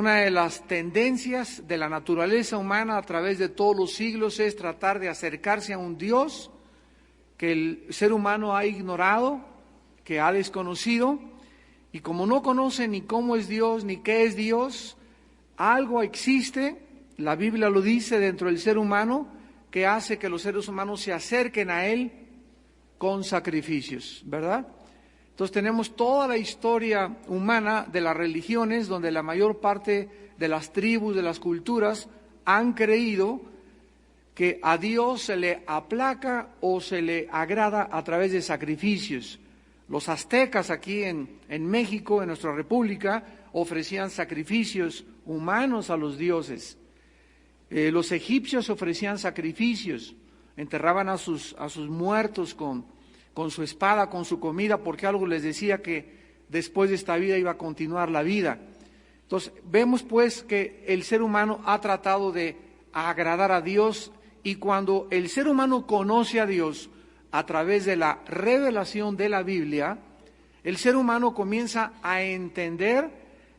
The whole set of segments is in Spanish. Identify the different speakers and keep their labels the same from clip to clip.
Speaker 1: Una de las tendencias de la naturaleza humana a través de todos los siglos es tratar de acercarse a un Dios que el ser humano ha ignorado, que ha desconocido, y como no conoce ni cómo es Dios ni qué es Dios, algo existe, la Biblia lo dice, dentro del ser humano, que hace que los seres humanos se acerquen a Él con sacrificios, ¿verdad? Entonces tenemos toda la historia humana de las religiones, donde la mayor parte de las tribus, de las culturas, han creído que a Dios se le aplaca o se le agrada a través de sacrificios. Los aztecas aquí en México, en nuestra república, ofrecían sacrificios humanos a los dioses. Los egipcios ofrecían sacrificios, enterraban a sus muertos con su espada, con su comida, porque algo les decía que después de esta vida iba a continuar la vida. Entonces, vemos pues que el ser humano ha tratado de agradar a Dios, y cuando el ser humano conoce a Dios a través de la revelación de la Biblia, el ser humano comienza a entender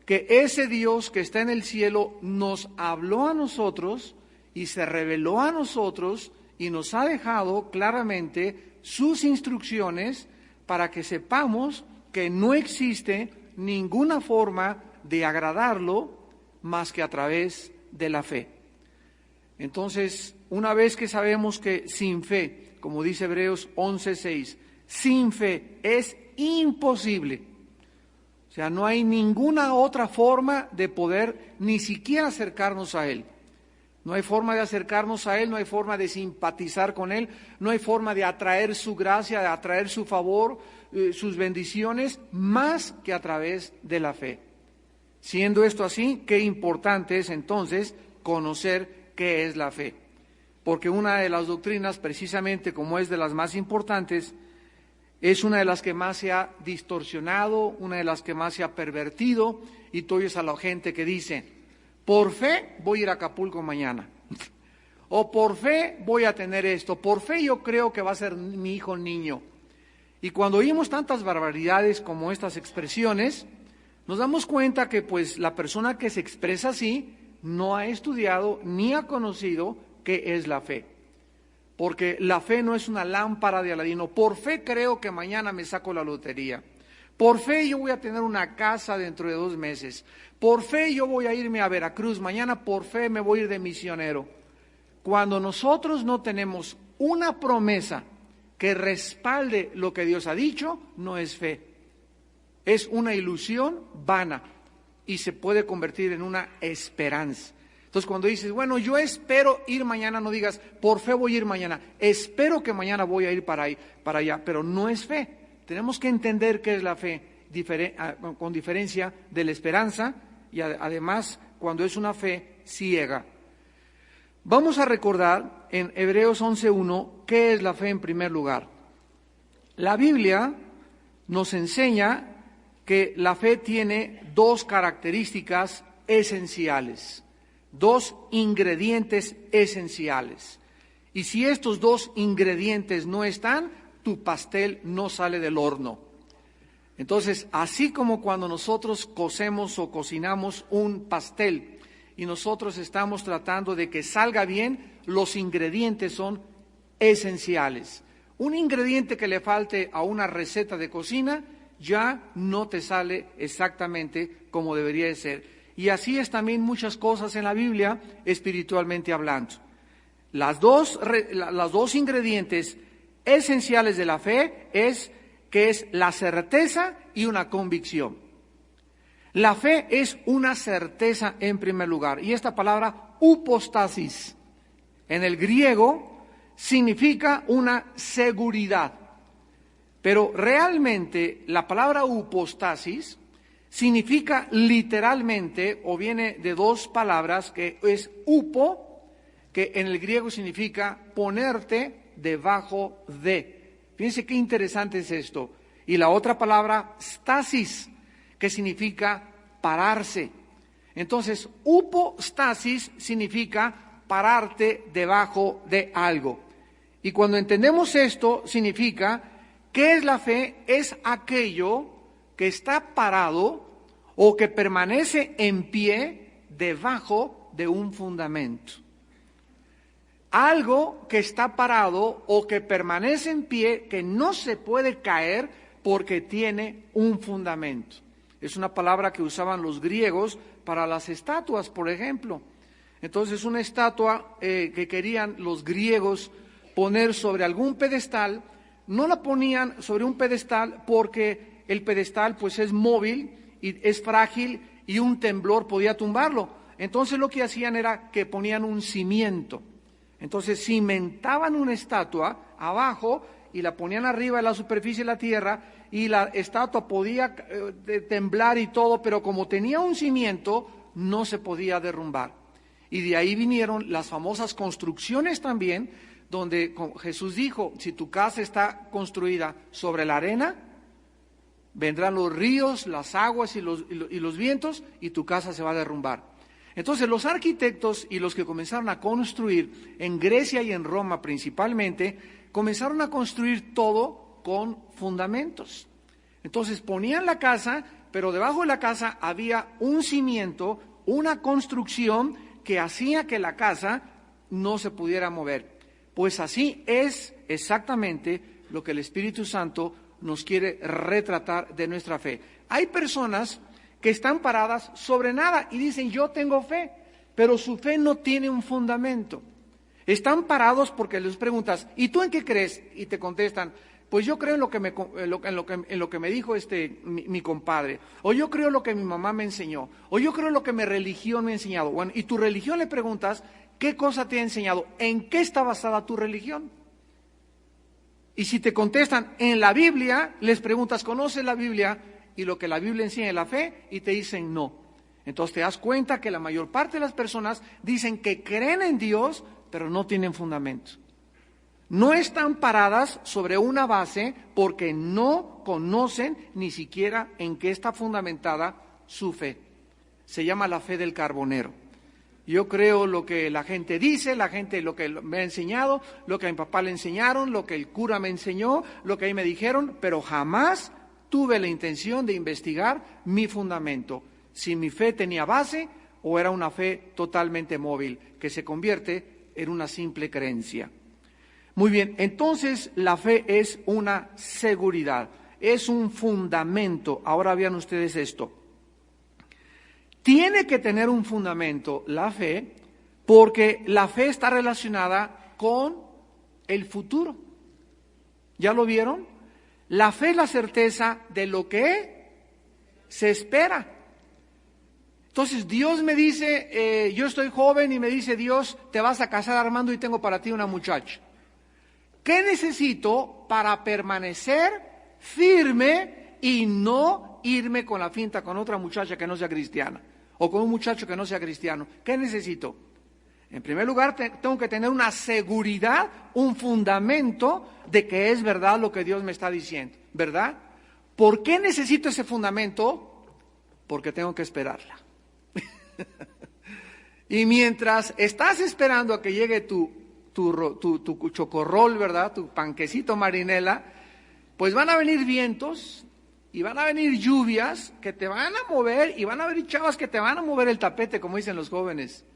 Speaker 1: que ese Dios que está en el cielo nos habló a nosotros y se reveló a nosotros y nos ha dejado claramente sus instrucciones para que sepamos que no existe ninguna forma de agradarlo más que a través de la fe. Entonces, una vez que sabemos que sin fe, como dice Hebreos 11:6, sin fe es imposible. O sea, no hay ninguna otra forma de poder ni siquiera acercarnos a Él. No hay forma de acercarnos a Él, no hay forma de simpatizar con Él, no hay forma de atraer su gracia, de atraer su favor, sus bendiciones, más que a través de la fe. Siendo esto así, qué importante es entonces conocer qué es la fe. Porque una de las doctrinas, precisamente como es de las más importantes, es una de las que más se ha distorsionado, una de las que más se ha pervertido, y tú oyes a la gente que dice: por fe voy a ir a Acapulco mañana, o por fe voy a tener esto, por fe yo creo que va a ser mi hijo niño. Y cuando oímos tantas barbaridades como estas expresiones, nos damos cuenta que pues la persona que se expresa así no ha estudiado ni ha conocido qué es la fe. Porque la fe no es una lámpara de Aladino. Por fe creo que mañana me saco la lotería. Por fe yo voy a tener una casa dentro de 2 meses. Por fe yo voy a irme a Veracruz. Mañana por fe me voy a ir de misionero. Cuando nosotros no tenemos una promesa que respalde lo que Dios ha dicho, no es fe. Es una ilusión vana y se puede convertir en una esperanza. Entonces cuando dices, bueno, yo espero ir mañana, no digas, por fe voy a ir mañana. Espero que mañana voy a ir para allá, pero no es fe. Tenemos que entender qué es la fe, con diferencia de la esperanza, y además cuando es una fe ciega. Vamos a recordar en Hebreos 11:1 qué es la fe en primer lugar. La Biblia nos enseña que la fe tiene 2 características esenciales, 2 ingredientes esenciales. Y si estos 2 ingredientes no están, tu pastel no sale del horno. Entonces, así como cuando nosotros cocemos o cocinamos un pastel y nosotros estamos tratando de que salga bien, los ingredientes son esenciales. Un ingrediente que le falte a una receta de cocina ya no te sale exactamente como debería de ser. Y así es también muchas cosas en la Biblia, espiritualmente hablando. Los dos ingredientes esenciales de la fe es la certeza y una convicción. La fe es una certeza en primer lugar, y esta palabra hupostasis en el griego significa una seguridad. Pero realmente la palabra hupostasis significa literalmente, o viene de 2 palabras, que es hupo, que en el griego significa ponerte debajo de. Fíjense qué interesante es esto. Y la otra palabra, stasis, que significa pararse. Entonces, hupostasis significa pararte debajo de algo. Y cuando entendemos esto, significa, ¿qué es la fe? Es aquello que está parado o que permanece en pie debajo de un fundamento. Algo que está parado o que permanece en pie, que no se puede caer porque tiene un fundamento. Es una palabra que usaban los griegos para las estatuas, por ejemplo. Entonces, una estatua que querían los griegos poner sobre algún pedestal, no la ponían sobre un pedestal porque el pedestal pues es móvil y es frágil y un temblor podía tumbarlo. Entonces lo que hacían era que ponían un cimiento. Entonces cimentaban una estatua abajo y la ponían arriba de la superficie de la tierra y la estatua podía temblar y todo, pero como tenía un cimiento no se podía derrumbar. Y de ahí vinieron las famosas construcciones también, donde Jesús dijo, si tu casa está construida sobre la arena, vendrán los ríos, las aguas y los vientos, y tu casa se va a derrumbar. Entonces los arquitectos y los que comenzaron a construir, en Grecia y en Roma principalmente, comenzaron a construir todo con fundamentos. Entonces ponían la casa, pero debajo de la casa había un cimiento, una construcción que hacía que la casa no se pudiera mover. Pues así es exactamente lo que el Espíritu Santo nos quiere retratar de nuestra fe. Hay personas que están paradas sobre nada y dicen, yo tengo fe, pero su fe no tiene un fundamento. Están parados porque les preguntas, ¿y tú en qué crees? Y te contestan, pues yo creo en lo que me dijo mi compadre, o yo creo lo que mi mamá me enseñó, o yo creo lo que mi religión me ha enseñado. Bueno, y tu religión le preguntas, ¿qué cosa te ha enseñado? ¿En qué está basada tu religión? Y si te contestan en la Biblia, les preguntas, ¿conoces la Biblia? Y lo que la Biblia enseña es la fe, y te dicen no. Entonces te das cuenta que la mayor parte de las personas dicen que creen en Dios, pero no tienen fundamento. No están paradas sobre una base porque no conocen ni siquiera en qué está fundamentada su fe. Se llama la fe del carbonero. Yo creo lo que la gente dice, la gente lo que me ha enseñado, lo que a mi papá le enseñaron, lo que el cura me enseñó, lo que a mí me dijeron, pero jamás tuve la intención de investigar mi fundamento, si mi fe tenía base o era una fe totalmente móvil, que se convierte en una simple creencia. Muy bien, entonces la fe es una seguridad, es un fundamento. Ahora vean ustedes esto. Tiene que tener un fundamento la fe, porque la fe está relacionada con el futuro. ¿Ya lo vieron? La fe es la certeza de lo que se espera. Entonces Dios me dice, yo estoy joven y me dice Dios, te vas a casar, Armando, y tengo para ti una muchacha. ¿Qué necesito para permanecer firme y no irme con la finta con otra muchacha que no sea cristiana? O con un muchacho que no sea cristiano. ¿Qué necesito? En primer lugar, tengo que tener una seguridad, un fundamento de que es verdad lo que Dios me está diciendo, ¿verdad? ¿Por qué necesito ese fundamento? Porque tengo que esperarla. Y mientras estás esperando a que llegue tu chocorrol, ¿verdad? Tu panquecito marinela, pues van a venir vientos y van a venir lluvias que te van a mover, y van a haber chavas que te van a mover el tapete, como dicen los jóvenes.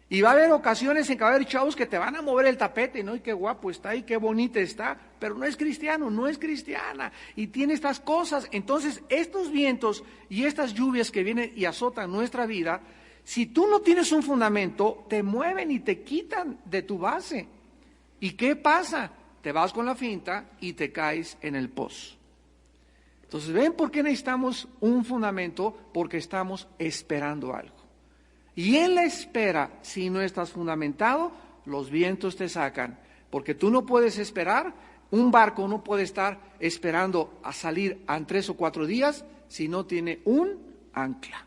Speaker 1: Y va a haber ocasiones en que va a haber chavos que te van a mover el tapete, ¿no? Y qué guapo está, y qué bonita está, pero no es cristiano, no es cristiana, y tiene estas cosas. Entonces, estos vientos y estas lluvias que vienen y azotan nuestra vida, si tú no tienes un fundamento, te mueven y te quitan de tu base. ¿Y qué pasa? Te vas con la finta y te caes en el pozo. Entonces, ¿ven por qué necesitamos un fundamento? Porque estamos esperando algo. Y en la espera, si no estás fundamentado, los vientos te sacan. Porque tú no puedes esperar, un barco no puede estar esperando a salir en 3 o 4 días si no tiene un ancla.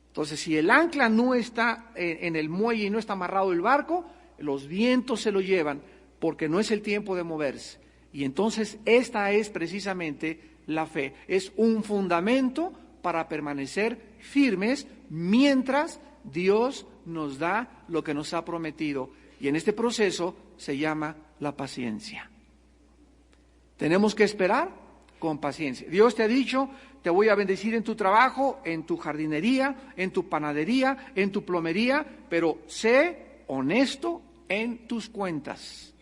Speaker 1: Entonces, si el ancla no está en el muelle y no está amarrado el barco, los vientos se lo llevan porque no es el tiempo de moverse. Y entonces esta es precisamente la fe. Es un fundamento para permanecer firmes mientras Dios nos da lo que nos ha prometido. Y en este proceso se llama la paciencia. Tenemos que esperar, con paciencia. Dios te ha dicho, te voy a bendecir en tu trabajo, en tu jardinería, en tu panadería, en tu plomería, pero sé honesto en tus cuentas.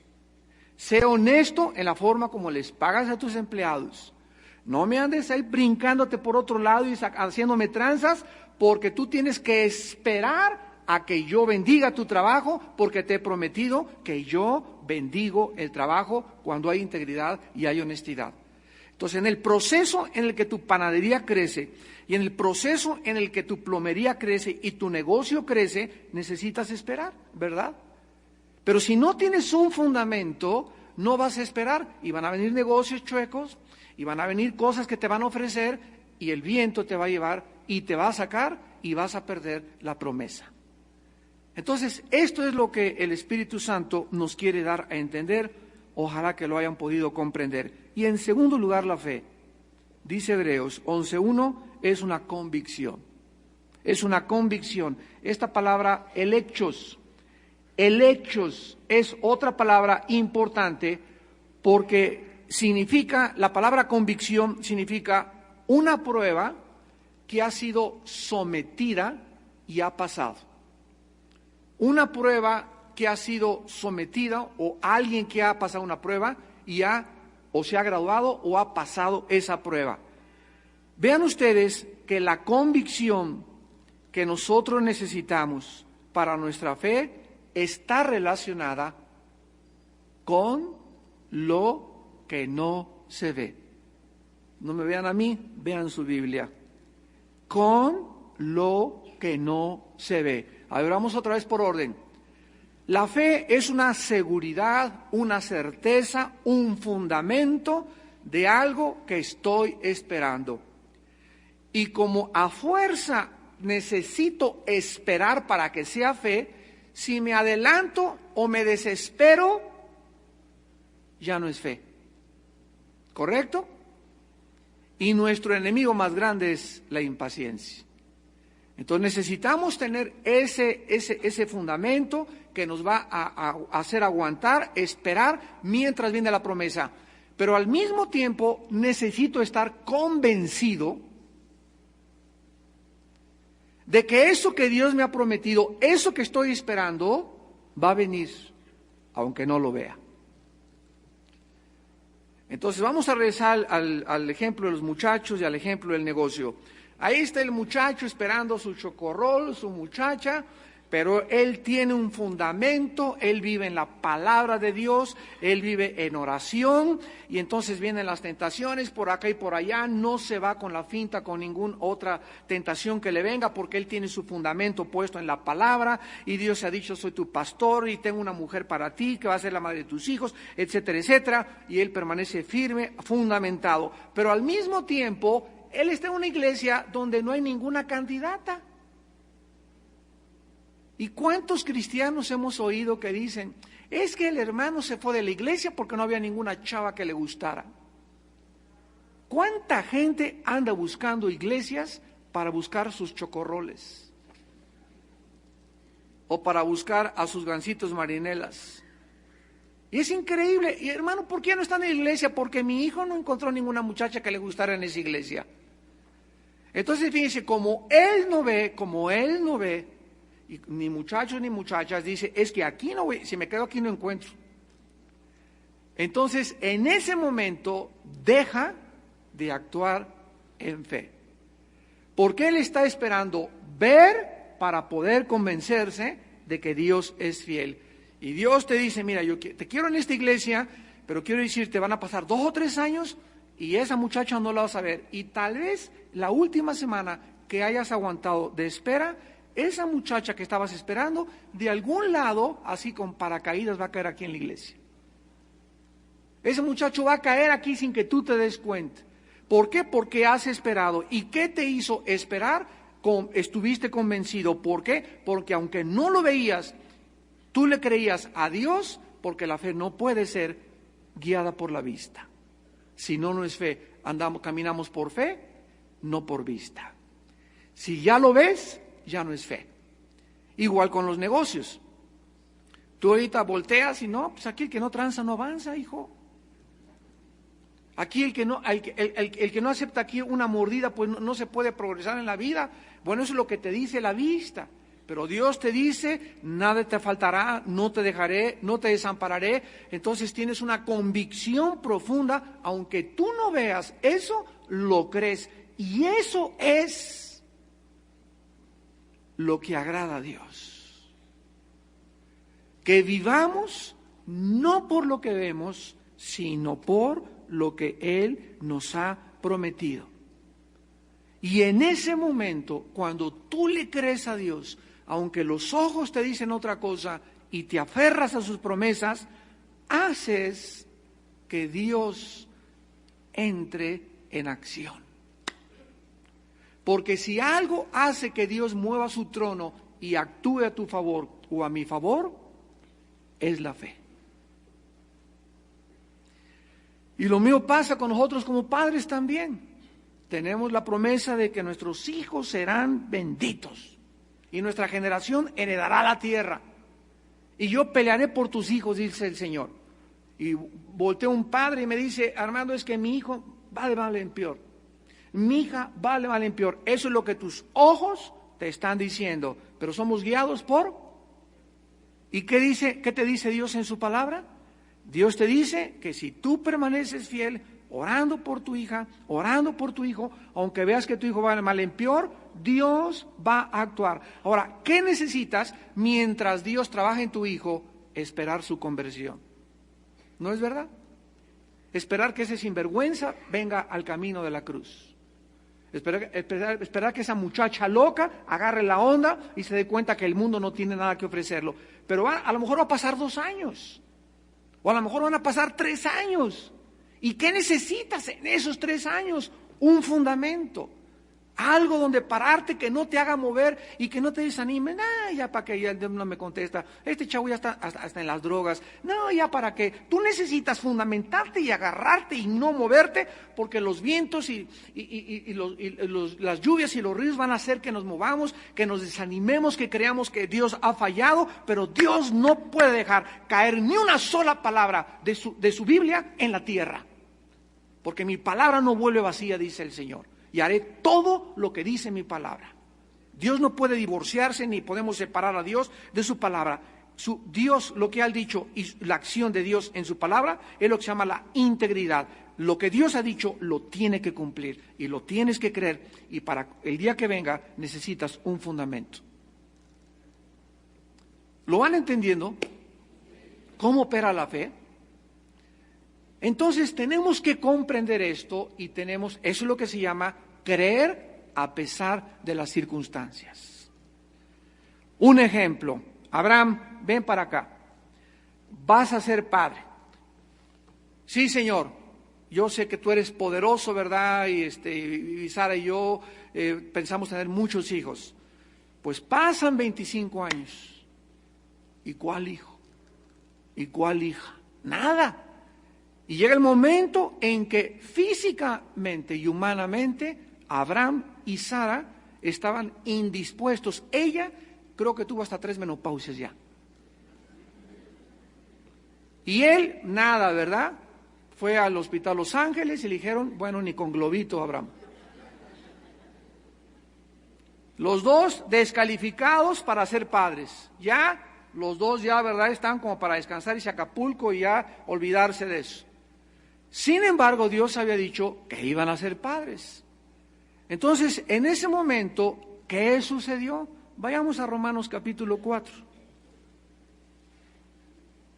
Speaker 1: Sé honesto en la forma como les pagas a tus empleados. No me andes ahí brincándote por otro lado y haciéndome tranzas, porque tú tienes que esperar a que yo bendiga tu trabajo, porque te he prometido que yo bendigo el trabajo cuando hay integridad y hay honestidad. Entonces, en el proceso en el que tu panadería crece y en el proceso en el que tu plomería crece y tu negocio crece, necesitas esperar, ¿verdad? Pero si no tienes un fundamento, no vas a esperar y van a venir negocios chuecos y van a venir cosas que te van a ofrecer y el viento te va a llevar y te va a sacar y vas a perder la promesa. Entonces, esto es lo que el Espíritu Santo nos quiere dar a entender. Ojalá que lo hayan podido comprender. Y en segundo lugar, la fe. Dice Hebreos 11:1, es una convicción. Es una convicción. Esta palabra, elechos, es otra palabra importante porque significa, la palabra convicción significa una prueba que ha sido sometida y ha pasado. Una prueba que ha sido sometida o alguien que ha pasado una prueba y o se ha graduado o ha pasado esa prueba. Vean ustedes que la convicción que nosotros necesitamos para nuestra fe está relacionada con lo que no se ve. No me vean a mí, vean su Biblia. Con lo que no se ve. A ver, vamos otra vez por orden. La fe es una seguridad, una certeza, un fundamento de algo que estoy esperando. Y como a fuerza necesito esperar para que sea fe, si me adelanto o me desespero, ya no es fe. ¿Correcto? Y nuestro enemigo más grande es la impaciencia. Entonces necesitamos tener ese fundamento que nos va a hacer aguantar, esperar mientras viene la promesa. Pero al mismo tiempo necesito estar convencido de que eso que Dios me ha prometido, eso que estoy esperando, va a venir, aunque no lo vea. Entonces vamos a regresar al ejemplo de los muchachos y al ejemplo del negocio. Ahí está el muchacho esperando su chocorrol, su muchacha, pero él tiene un fundamento, él vive en la palabra de Dios, él vive en oración, y entonces vienen las tentaciones por acá y por allá, no se va con la finta, con ninguna otra tentación que le venga, porque él tiene su fundamento puesto en la palabra, y Dios se ha dicho, soy tu pastor, y tengo una mujer para ti, que va a ser la madre de tus hijos, etcétera, etcétera, y él permanece firme, fundamentado, pero al mismo tiempo, él está en una iglesia donde no hay ninguna candidata. ¿Y cuántos cristianos hemos oído que dicen, es que el hermano se fue de la iglesia porque no había ninguna chava que le gustara? ¿Cuánta gente anda buscando iglesias para buscar sus chocorroles? O para buscar a sus gancitos marinelas. Y es increíble. Y hermano, ¿por qué no está en la iglesia? Porque mi hijo no encontró ninguna muchacha que le gustara en esa iglesia. Entonces, fíjense, como él no ve, y ni muchachos ni muchachas, dice, es que aquí no voy, si me quedo aquí no encuentro. Entonces, en ese momento, deja de actuar en fe. Porque él está esperando ver para poder convencerse de que Dios es fiel. Y Dios te dice, mira, yo te quiero en esta iglesia, pero quiero decirte, van a pasar 2 o 3 años y esa muchacha no la vas a ver. Y tal vez la última semana que hayas aguantado de espera, esa muchacha que estabas esperando, de algún lado, así con paracaídas, va a caer aquí en la iglesia. Ese muchacho va a caer aquí sin que tú te des cuenta. ¿Por qué? Porque has esperado. ¿Y qué te hizo esperar? Estuviste convencido. ¿Por qué? Porque aunque no lo veías, tú le creías a Dios, porque la fe no puede ser guiada por la vista. Si no, no es fe. Caminamos por fe, no por vista. Si ya lo ves, ya no es fe. Igual con los negocios. Tú ahorita volteas y no, pues aquí el que no tranza no avanza, hijo. Aquí el que no acepta aquí una mordida, pues no se puede progresar en la vida. Bueno, eso es lo que te dice la vista. Pero Dios te dice, nada te faltará, no te dejaré, no te desampararé. Entonces tienes una convicción profunda, aunque tú no veas eso, lo crees. Y eso es lo que agrada a Dios. Que vivamos no por lo que vemos, sino por lo que Él nos ha prometido. Y en ese momento, cuando tú le crees a Dios, aunque los ojos te dicen otra cosa y te aferras a sus promesas, haces que Dios entre en acción. Porque si algo hace que Dios mueva su trono y actúe a tu favor o a mi favor, es la fe. Y lo mismo pasa con nosotros como padres también. Tenemos la promesa de que nuestros hijos serán benditos y nuestra generación heredará la tierra. Y yo pelearé por tus hijos, dice el Señor. Y voltea un padre y me dice, Armando, es que mi hijo va de mal en peor. Mi hija va de mal en peor. Eso es lo que tus ojos te están diciendo. Pero somos guiados por... ¿Y qué te dice Dios en su palabra? Dios te dice que si tú permaneces fiel, orando por tu hija, orando por tu hijo, aunque veas que tu hijo va de mal en peor, Dios va a actuar. Ahora, ¿qué necesitas mientras Dios trabaja en tu hijo? Esperar su conversión. ¿No es verdad? Esperar que ese sinvergüenza venga al camino de la cruz. Esperar que esa muchacha loca agarre la onda y se dé cuenta que el mundo no tiene nada que ofrecerlo. Pero a lo mejor va a pasar 2 años. O a lo mejor van a pasar 3 años. ¿Y qué necesitas en esos 3 años? Un fundamento. Algo donde pararte que no te haga mover y que no te desanime. No, ya para que ya Dios no me contesta. Este chavo ya está hasta en las drogas. No, ya para qué. Tú necesitas fundamentarte y agarrarte y no moverte, porque los vientos las lluvias y los ríos van a hacer que nos movamos, que nos desanimemos, que creamos que Dios ha fallado, pero Dios no puede dejar caer ni una sola palabra de su Biblia en la tierra. Porque mi palabra no vuelve vacía, dice el Señor. Y haré todo lo que dice mi palabra. Dios no puede divorciarse ni podemos separar a Dios de su palabra. Dios, lo que ha dicho y la acción de Dios en su palabra es lo que se llama la integridad. Lo que Dios ha dicho lo tiene que cumplir y lo tienes que creer, y para el día que venga necesitas un fundamento. ¿Lo van entendiendo? ¿Cómo opera la fe? Entonces tenemos que comprender esto y eso es lo que se llama creer a pesar de las circunstancias. Un ejemplo, Abraham, ven para acá, vas a ser padre. Sí, Señor, yo sé que tú eres poderoso, ¿verdad? Y Sara y yo pensamos tener muchos hijos. Pues pasan 25 años. ¿Y cuál hijo? ¿Y cuál hija? Nada. Y llega el momento en que físicamente y humanamente Abraham y Sara estaban indispuestos. Ella creo que tuvo hasta 3 menopausias ya. Y él, nada, ¿verdad? Fue al hospital Los Ángeles y le dijeron, bueno, ni con globito, Abraham. Los dos descalificados para ser padres. Ya, los dos ya, ¿verdad? Están como para descansar y irse a Acapulco y ya olvidarse de eso. Sin embargo, Dios había dicho que iban a ser padres. Entonces, en ese momento, ¿qué sucedió? Vayamos a Romanos capítulo 4.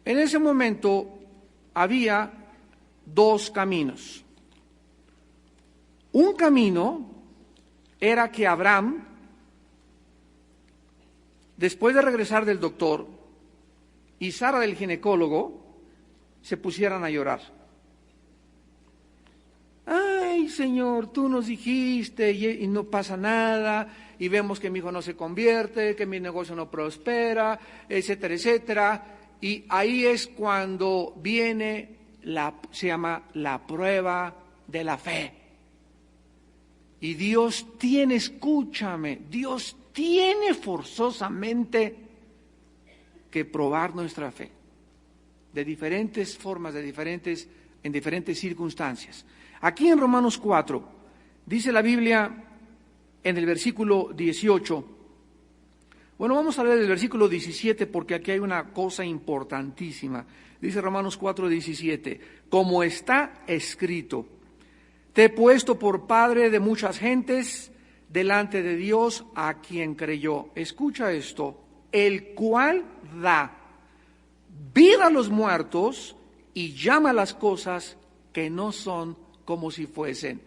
Speaker 1: En ese momento había 2 caminos. Un camino era que Abraham, después de regresar del doctor, y Sara del ginecólogo, se pusieran a llorar. Ay, Señor, tú nos dijiste y no pasa nada, y vemos que mi hijo no se convierte, que mi negocio no prospera, etcétera, etcétera. Y ahí es cuando viene se llama la prueba de la fe. Y Dios tiene, escúchame, Dios tiene forzosamente que probar nuestra fe, de diferentes formas, de diferentes en diferentes circunstancias. Aquí en Romanos 4, dice la Biblia en el versículo 18, bueno, vamos a leer el versículo 17 porque aquí hay una cosa importantísima. Dice Romanos 4, 17, como está escrito, te he puesto por padre de muchas gentes delante de Dios a quien creyó. Escucha esto, el cual da vida a los muertos y llama a las cosas que no son como si fuesen.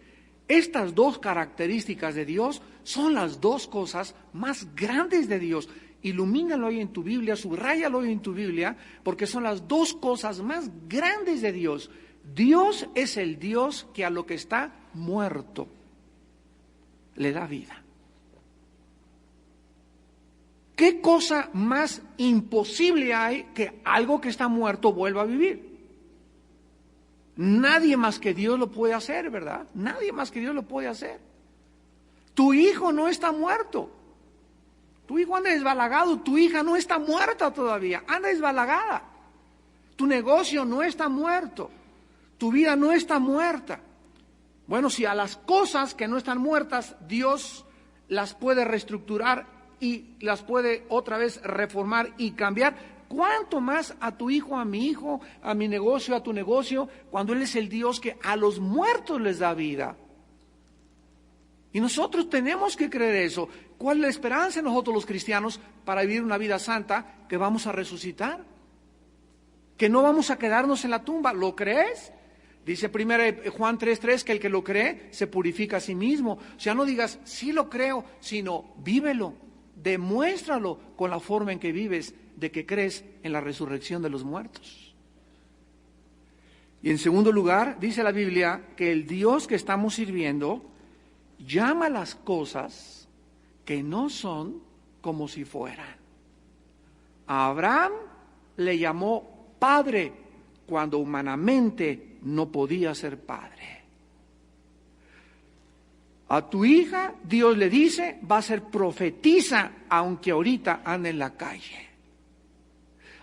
Speaker 1: Estas dos características de Dios son las dos cosas más grandes de Dios. Ilumínalo hoy en tu Biblia, subráyalo hoy en tu Biblia, porque son las dos cosas más grandes de Dios. Dios es el Dios que a lo que está muerto le da vida. ¿Qué cosa más imposible hay que algo que está muerto vuelva a vivir? Nadie más que Dios lo puede hacer, ¿verdad? Nadie más que Dios lo puede hacer. Tu hijo no está muerto. Tu hijo anda desbalagado, tu hija no está muerta todavía, anda desbalagada. Tu negocio no está muerto, tu vida no está muerta. Bueno, si a las cosas que no están muertas, Dios las puede reestructurar y las puede otra vez reformar y cambiar, ¿cuánto más a tu hijo, a mi hijo, a mi negocio, a tu negocio, cuando Él es el Dios que a los muertos les da vida? Y nosotros tenemos que creer eso. ¿Cuál es la esperanza de nosotros los cristianos para vivir una vida santa? Que vamos a resucitar, que no vamos a quedarnos en la tumba. ¿Lo crees? Dice 1 Juan 3:3 que el que lo cree se purifica a sí mismo. O sea, no digas, sí lo creo, sino vívelo, demuéstralo con la forma en que vives, de que crees en la resurrección de los muertos. Y en segundo lugar, dice la Biblia que el Dios que estamos sirviendo llama las cosas que no son como si fueran. A Abraham le llamó padre cuando humanamente no podía ser padre. A tu hija Dios le dice, va a ser profetisa aunque ahorita ande en la calle.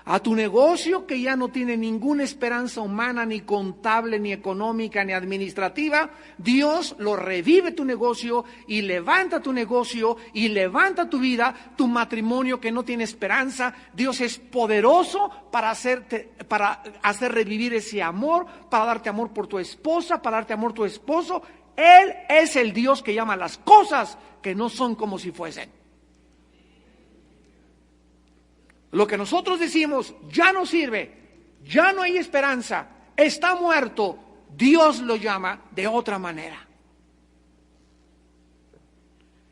Speaker 1: A tu negocio que ya no tiene ninguna esperanza humana, ni contable, ni económica, ni administrativa, Dios lo revive tu negocio y levanta tu negocio y levanta tu vida, tu matrimonio que no tiene esperanza. Dios es poderoso para hacer revivir ese amor, para darte amor por tu esposa, para darte amor por tu esposo. Él es el Dios que llama las cosas que no son como si fuesen. Lo que nosotros decimos ya no sirve, ya no hay esperanza, está muerto, Dios lo llama de otra manera.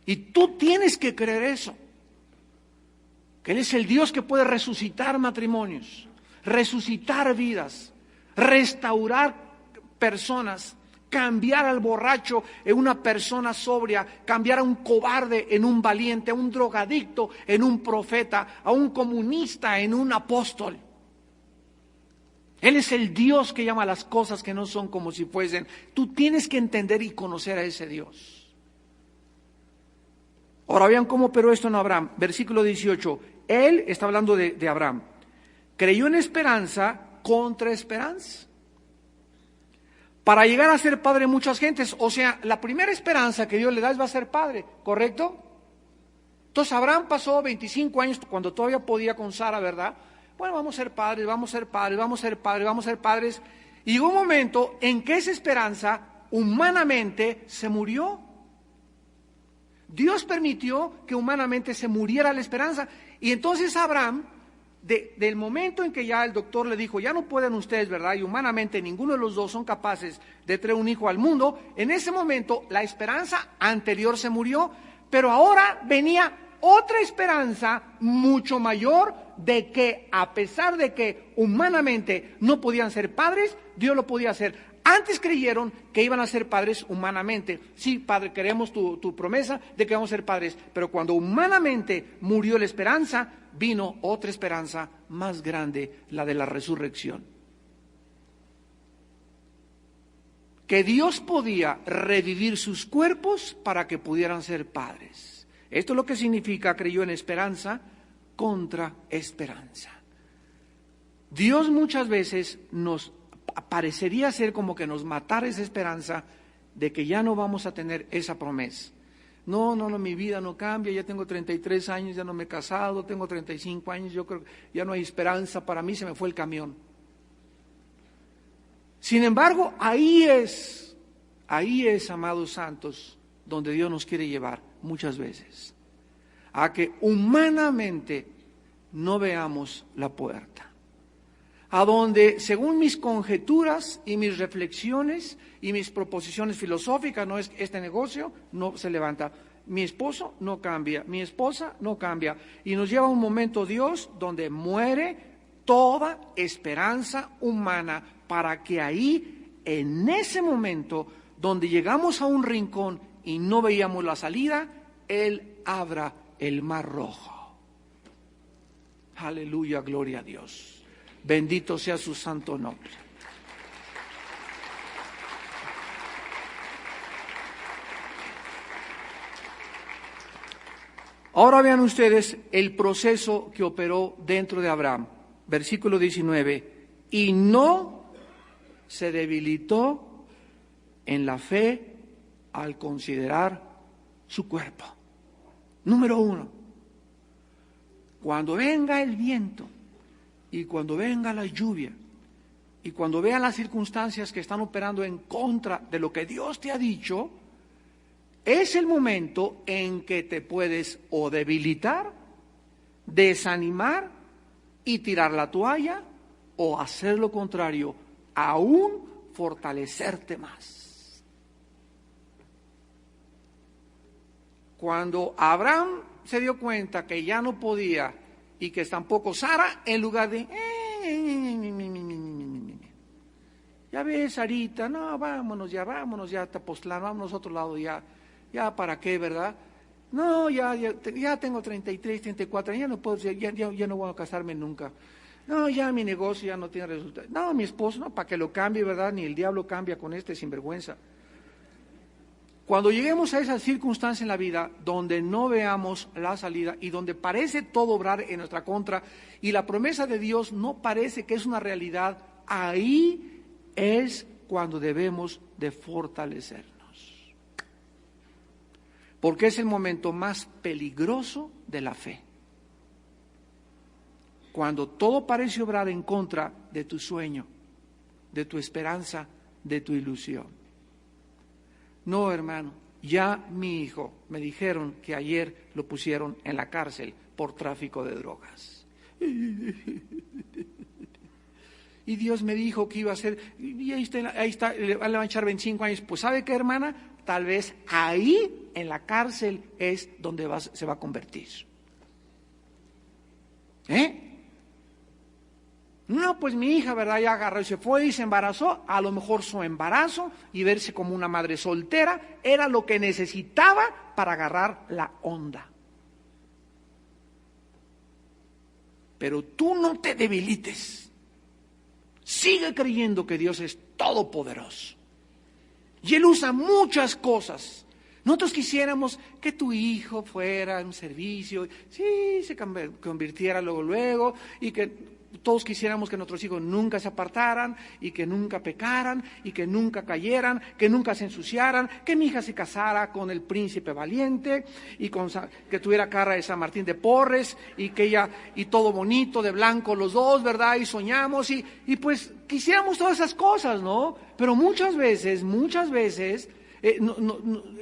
Speaker 1: Y tú tienes que creer eso, que Él es el Dios que puede resucitar matrimonios, resucitar vidas, restaurar personas, cambiar al borracho en una persona sobria, cambiar a un cobarde en un valiente, a un drogadicto en un profeta, a un comunista en un apóstol. Él es el Dios que llama las cosas que no son como si fuesen. Tú tienes que entender y conocer a ese Dios. Ahora vean cómo operó esto en Abraham. Versículo 18. Él está hablando de Abraham. Creyó en esperanza contra esperanza, para llegar a ser padre de muchas gentes. O sea, la primera esperanza que Dios le da es va a ser padre, ¿correcto? Entonces Abraham pasó 25 años cuando todavía podía con Sara, ¿verdad? Bueno, vamos a ser padres, vamos a ser padres, vamos a ser padres, vamos a ser padres. Y llegó un momento en que esa esperanza humanamente se murió. Dios permitió que humanamente se muriera la esperanza. Y entonces Abraham, del momento en que ya el doctor le dijo, ya no pueden ustedes, ¿verdad? Y humanamente ninguno de los dos son capaces de traer un hijo al mundo, en ese momento la esperanza anterior se murió, pero ahora venía otra esperanza mucho mayor de que a pesar de que humanamente no podían ser padres, Dios lo podía hacer. Antes creyeron que iban a ser padres humanamente. Sí, Padre, queremos tu promesa de que vamos a ser padres. Pero cuando humanamente murió la esperanza, vino otra esperanza más grande, la de la resurrección. Que Dios podía revivir sus cuerpos para que pudieran ser padres. Esto es lo que significa creyó en esperanza contra esperanza. Dios muchas veces parecería ser como que nos matara esa esperanza de que ya no vamos a tener esa promesa. No, mi vida no cambia, ya tengo 33 años, ya no me he casado, tengo 35 años, yo creo que ya no hay esperanza, para mí se me fue el camión. Sin embargo, ahí es, amados santos, donde Dios nos quiere llevar muchas veces, a que humanamente no veamos la puerta, a donde, según mis conjeturas y mis reflexiones y mis proposiciones filosóficas, no es este negocio no se levanta, mi esposo no cambia, mi esposa no cambia, y nos lleva a un momento Dios donde muere toda esperanza humana, para que ahí, en ese momento, donde llegamos a un rincón y no veíamos la salida, Él abra el mar rojo. Aleluya, gloria a Dios. Bendito sea su santo nombre. Ahora vean ustedes el proceso que operó dentro de Abraham. Versículo 19. Y no se debilitó en la fe al considerar su cuerpo. Número 1. Cuando venga el viento y cuando venga la lluvia y cuando vean las circunstancias que están operando en contra de lo que Dios te ha dicho, es el momento en que te puedes o debilitar, desanimar y tirar la toalla, o hacer lo contrario, aún fortalecerte más. Cuando Abraham se dio cuenta que ya no podía y que tampoco Sara, en lugar de ya ves, Sarita, no, vámonos ya, Tepoztlán, vámonos a otro lado ya para qué, ¿verdad? No, ya tengo 33, 34, ya no puedo, ya no voy a casarme nunca. No, ya mi negocio ya no tiene resultado. No, mi esposo, no, para que lo cambie, ¿verdad? Ni el diablo cambia con este sinvergüenza. Cuando lleguemos a esa circunstancia en la vida donde no veamos la salida y donde parece todo obrar en nuestra contra y la promesa de Dios no parece que es una realidad, ahí es cuando debemos de fortalecernos. Porque es el momento más peligroso de la fe. Cuando todo parece obrar en contra de tu sueño, de tu esperanza, de tu ilusión. No, hermano, ya mi hijo, me dijeron que ayer lo pusieron en la cárcel por tráfico de drogas. Y Dios me dijo que iba a hacer, y ahí está, le van a echar 25 años. Pues ¿sabe qué, hermana? Tal vez ahí, en la cárcel, es donde se va a convertir. No, pues mi hija, ¿verdad? Ya agarró y se fue y se embarazó. A lo mejor su embarazo y verse como una madre soltera era lo que necesitaba para agarrar la onda. Pero tú no te debilites. Sigue creyendo que Dios es todopoderoso. Y Él usa muchas cosas. Nosotros quisiéramos que tu hijo fuera en un servicio, sí, se convirtiera luego, y que todos quisiéramos que nuestros hijos nunca se apartaran, y que nunca pecaran, y que nunca cayeran, que nunca se ensuciaran, que mi hija se casara con el príncipe valiente, y que tuviera cara de San Martín de Porres, y que ella, y todo bonito, de blanco los dos, ¿verdad? Y soñamos, y pues quisiéramos todas esas cosas, ¿no? Pero muchas veces,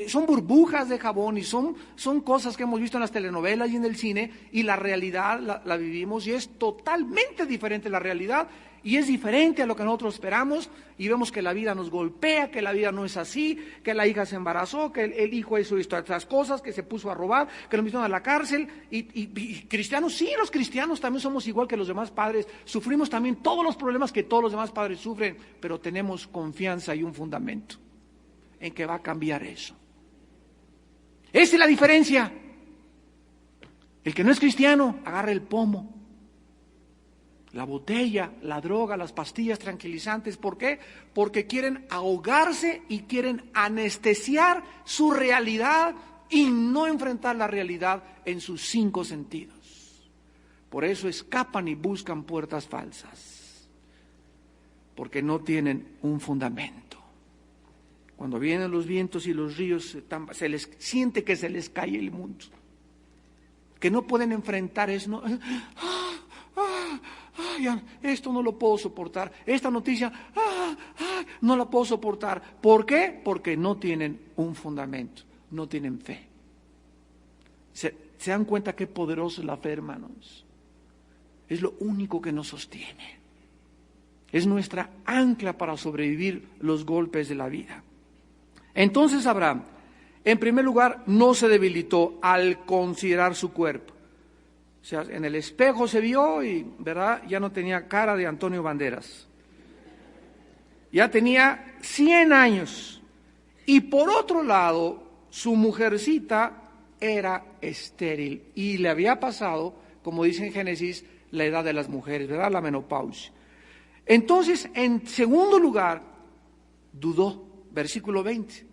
Speaker 1: son burbujas de jabón y son cosas que hemos visto en las telenovelas y en el cine, y la realidad la vivimos y es totalmente diferente la realidad, y es diferente a lo que nosotros esperamos, y vemos que la vida nos golpea, que la vida no es así, que la hija se embarazó, que el hijo hizo estas cosas, que se puso a robar, que lo metieron a la cárcel, y cristianos, sí, los cristianos también somos igual que los demás padres, sufrimos también todos los problemas que todos los demás padres sufren, pero tenemos confianza y un fundamento en que va a cambiar eso. Esa es la diferencia. El que no es cristiano agarra el pomo, la botella, la droga, las pastillas tranquilizantes. ¿Por qué? Porque quieren ahogarse y quieren anestesiar su realidad y no enfrentar la realidad en sus 5 sentidos. Por eso escapan y buscan puertas falsas. porque no tienen un fundamento. Cuando vienen los vientos y los ríos, se les siente que se les cae el mundo, que no pueden enfrentar eso. No, esto no lo puedo soportar, esta noticia no la puedo soportar. ¿Por qué? Porque no tienen un fundamento, no tienen fe. ¿Se dan cuenta qué poderosa es la fe, hermanos? Es lo único que nos sostiene. Es nuestra ancla para sobrevivir los golpes de la vida. Entonces Abraham, en primer lugar, no se debilitó al considerar su cuerpo. O sea, en el espejo se vio y, ¿verdad?, ya no tenía cara de Antonio Banderas. Ya tenía 100 años. Y por otro lado, su mujercita era estéril y le había pasado, como dice en Génesis, la edad de las mujeres, ¿verdad?, la menopausia. Entonces, en segundo lugar, dudó, versículo 20.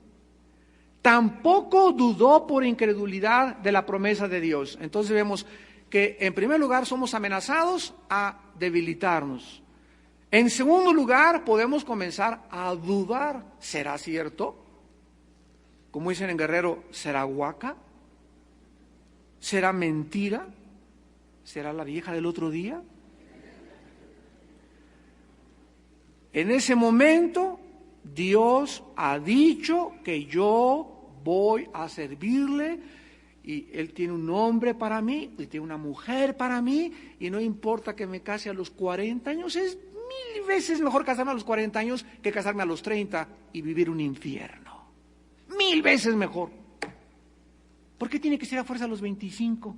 Speaker 1: Tampoco dudó por incredulidad de la promesa de Dios. Entonces vemos que en primer lugar somos amenazados a debilitarnos. En segundo lugar podemos comenzar a dudar. ¿Será cierto? Como dicen en Guerrero, ¿será huaca? ¿Será mentira? ¿Será la vieja del otro día? En ese momento Dios ha dicho que yo voy a servirle y Él tiene un hombre para mí y tiene una mujer para mí y no importa que me case a los 40 años, es 1000 veces mejor casarme a los 40 años que casarme a los 30 y vivir un infierno. 1000 veces mejor. ¿Por qué tiene que ser a fuerza a los 25?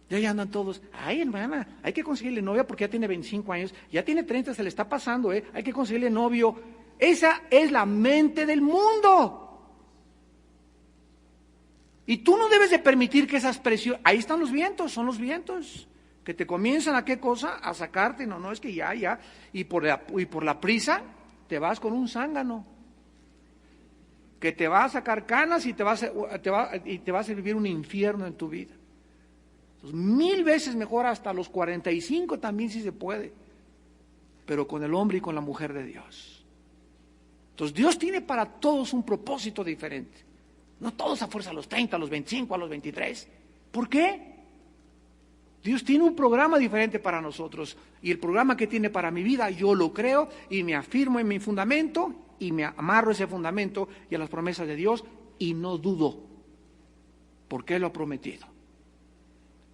Speaker 1: Ya andan todos, ay hermana, hay que conseguirle novia porque ya tiene 25 años, ya tiene 30, se le está pasando, hay que conseguirle novio. Esa es la mente del mundo. Y tú no debes de permitir que esas presiones, ahí están los vientos, son los vientos, que te comienzan a qué cosa, a sacarte, no es que ya, y por la prisa te vas con un zángano, que te va a sacar canas y te va a hacer vivir un infierno en tu vida. 1000 veces mejor hasta los 45 también si se puede, pero con el hombre y con la mujer de Dios. Entonces Dios tiene para todos un propósito diferente, no todos a fuerza a los 30, a los 25, a los 23. ¿Por qué? Dios tiene un programa diferente para nosotros y el programa que tiene para mi vida yo lo creo y me afirmo en mi fundamento y me amarro a ese fundamento y a las promesas de Dios y no dudo porque Él lo ha prometido.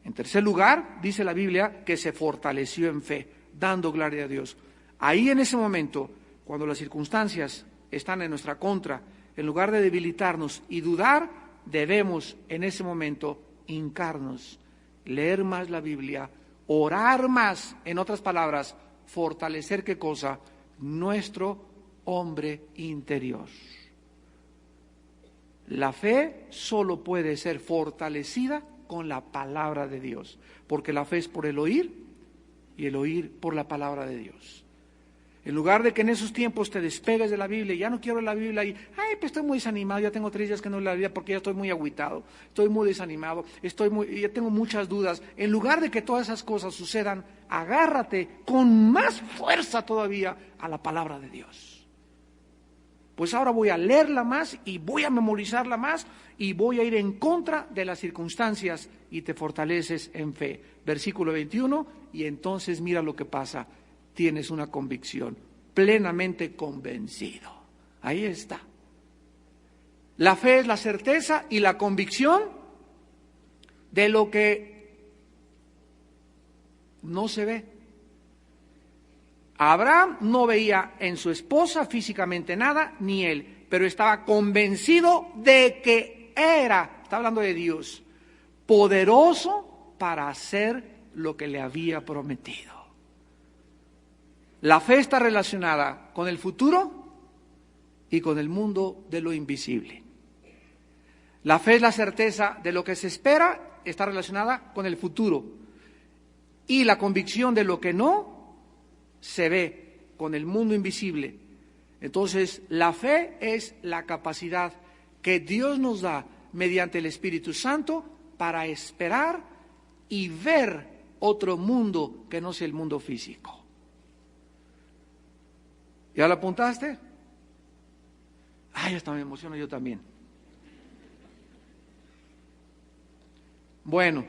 Speaker 1: En tercer lugar, dice la Biblia que se fortaleció en fe, dando gloria a Dios. Ahí en ese momento, cuando las circunstancias están en nuestra contra, en lugar de debilitarnos y dudar, debemos en ese momento hincarnos, leer más la Biblia, orar más, en otras palabras, fortalecer ¿qué cosa? Nuestro hombre interior. La fe solo puede ser fortalecida con la palabra de Dios, porque la fe es por el oír y el oír por la palabra de Dios. En lugar de que en esos tiempos te despegues de la Biblia, ya no quiero la Biblia y, pues estoy muy desanimado, ya tengo 3 días que no leo la Biblia porque ya estoy muy agüitado, estoy muy desanimado, ya tengo muchas dudas. En lugar de que todas esas cosas sucedan, agárrate con más fuerza todavía a la palabra de Dios. Pues ahora voy a leerla más y voy a memorizarla más y voy a ir en contra de las circunstancias y te fortaleces en fe. Versículo 21, y entonces mira lo que pasa, tienes una convicción, plenamente convencido. Ahí está. La fe es la certeza y la convicción de lo que no se ve. Abraham no veía en su esposa físicamente nada, ni él, pero estaba convencido de que está hablando de Dios, poderoso para hacer lo que le había prometido. La fe está relacionada con el futuro y con el mundo de lo invisible. La fe es la certeza de lo que se espera, está relacionada con el futuro, y la convicción de lo que no se ve con el mundo invisible. Entonces, la fe es la capacidad que Dios nos da mediante el Espíritu Santo para esperar y ver otro mundo que no sea el mundo físico. ¿Ya lo apuntaste? Ay, hasta me emociono yo también. Bueno,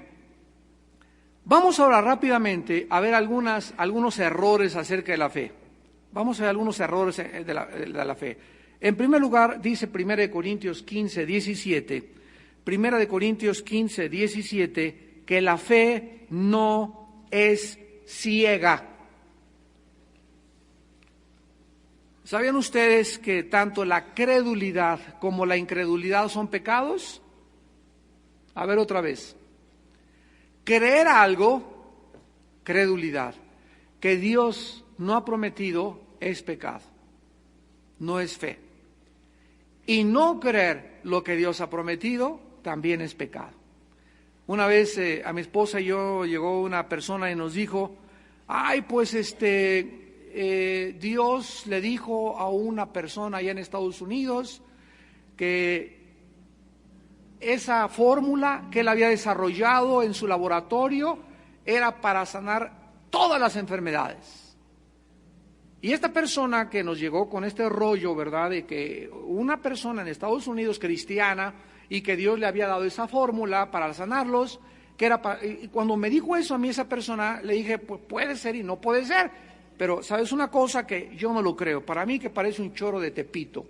Speaker 1: vamos ahora rápidamente a ver algunos errores acerca de la fe. Vamos a ver algunos errores de la fe. En primer lugar, dice 1 Corintios 15, 17, 1 Corintios 15, 17, que la fe no es ciega. ¿Sabían ustedes que tanto la credulidad como la incredulidad son pecados? A ver otra vez. Creer algo, credulidad, que Dios no ha prometido es pecado, no es fe. Y no creer lo que Dios ha prometido también es pecado. Una vez a mi esposa y yo llegó una persona y nos dijo, ay, pues Dios le dijo a una persona allá en Estados Unidos que esa fórmula que él había desarrollado en su laboratorio era para sanar todas las enfermedades. Y esta persona que nos llegó con este rollo, ¿verdad?, de que una persona en Estados Unidos cristiana y que Dios le había dado esa fórmula para sanarlos, que era y cuando me dijo eso a mí esa persona, le dije, pues puede ser y no puede ser, pero ¿sabes una cosa? Que yo no lo creo. Para mí que parece un choro de Tepito.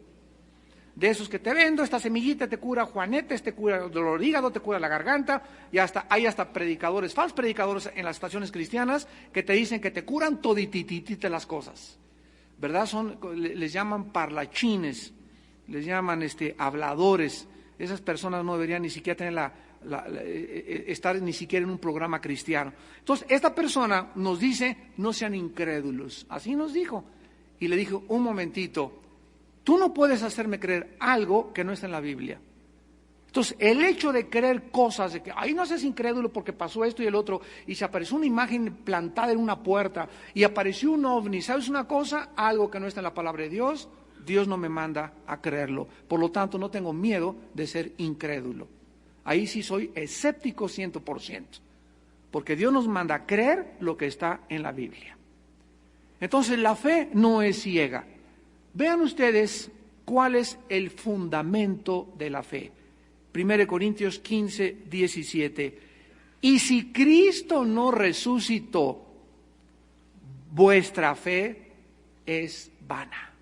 Speaker 1: De esos que te vendo, esta semillita te cura juanetes, te cura el dolor de hígado, te cura la garganta, y hay hasta predicadores, falsos predicadores en las estaciones cristianas que te dicen que te curan toditititite las cosas, ¿verdad? Les llaman parlachines, les llaman habladores. Esas personas no deberían ni siquiera tener estar ni siquiera en un programa cristiano. Entonces, esta persona nos dice, no sean incrédulos, así nos dijo, y le dijo, un momentito, tú no puedes hacerme creer algo que no está en la Biblia. Entonces, el hecho de creer cosas, de que, ay, no seas incrédulo porque pasó esto y el otro, y se apareció una imagen plantada en una puerta, y apareció un ovni, ¿sabes una cosa? Algo que no está en la palabra de Dios, Dios no me manda a creerlo. Por lo tanto, no tengo miedo de ser incrédulo. Ahí sí soy escéptico 100%, porque Dios nos manda a creer lo que está en la Biblia. Entonces, la fe no es ciega. Vean ustedes cuál es el fundamento de la fe. 1 Corintios 15, 17. Y si Cristo no resucitó, vuestra fe es vana.